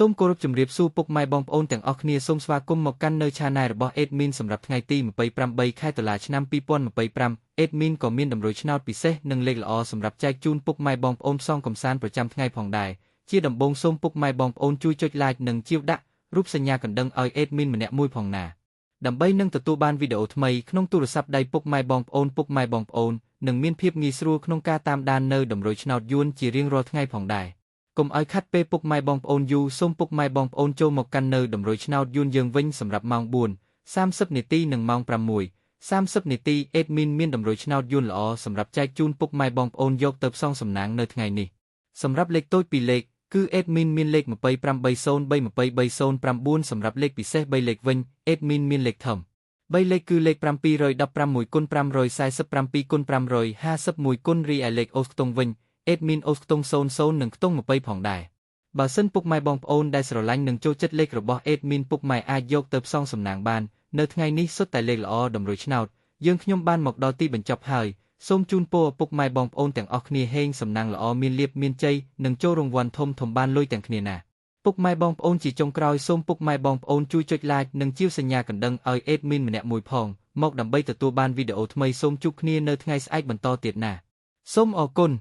សូមគោរពជម្រាបសួរពុកម៉ែបងប្អូនទាំងអស់គ្នាសូមស្វាគមន៍មកកាន់នៅ Channel របស់ Admin សម្រាប់ថ្ងៃទី28 ខែតុលាឆ្នាំ2025 Admin ក៏មានតម្រុយឆ្នោតពិសេសនិងលេខល្អសម្រាប់ចែកជូនពុកម៉ែបងប្អូនផ្សងកំសាន្តប្រចាំថ្ងៃផងដែរជាដំបូងសូមពុកម៉ែបងប្អូនជួយចុច Like និងជាវដាក់រូបសញ្ញាកណ្ដឹងឲ្យ Admin ម្នាក់មួយផងណាដើម្បីនឹងទទួលបានវីដេអូថ្មីក្នុងទូរស័ព្ទដៃពុកម៉ែបងប្អូននឹងមានភាពងាយស្រួលក្នុងការតាមដាននៅតម្រុយឆ្នោតយួនជារៀងរាល់ថ្ងៃផងដែរកុំឲ្យខាត់ពេលពុកម៉ែបងប្អូនយូរសូមពុកម៉ែបងប្អូនចូលមកកាន់នៅតម្រុយឆ្នោតយួនយើងវិញសម្រាប់ម៉ោង 4:30 នាទីនិងម៉ោង 6:30 នាទី Admin មានតម្រុយឆ្នោតយួនល្អសម្រាប់ចែកជូនពុកម៉ែបងប្អូនយកទៅផ្សងសំណាងនៅថ្ងៃនេះសម្រាប់លេខតូច2លេខគឺ Admin មានលេខ280322309សម្រាប់លេខពិសេស3លេខវិញ Admin មានលេខធំ3លេខគឺលេខ715 1/547/551គុណរីឯលេខអូសខ្ទង់វិញAdmin អូសខ្ទង់00និងខ្ទង់20ផងដែរបើសិនពុកម៉ែបងប្អូនដែលស្រឡាញ់និងចូលចិត្តលេខរបស់ Admin ពុកម៉ែអាចយកទៅផ្សងសំណាងបាននៅថ្ងៃនេះសុទ្ធតែលេខល្អតម្រុយឆ្នោតយើងខ្ញុំបានមកដល់ទីបញ្ចប់ហើយសូមជូនពរពុកម៉ែបងប្អូនទាំងអស់គ្នាហេងសំណាងល្អមានលាភមានជ័យនិងចូលរង្វាន់ធំបានលុយទាំងគ្នាណាពុកម៉ែបងប្អូនជាចុងក្រោយសូមពុកម៉ែបងប្អូនជួយចុច Like និងជាវសញ្ញាកណ្ដឹងឲ្យ Admin ម្នាក់មួយផងមកដើម្បីទទួលបានវីដេអូថ្មីសូមជួបគ្នានៅថ្ងៃស្អែកបន្តទៀតណាសូមអរគុណ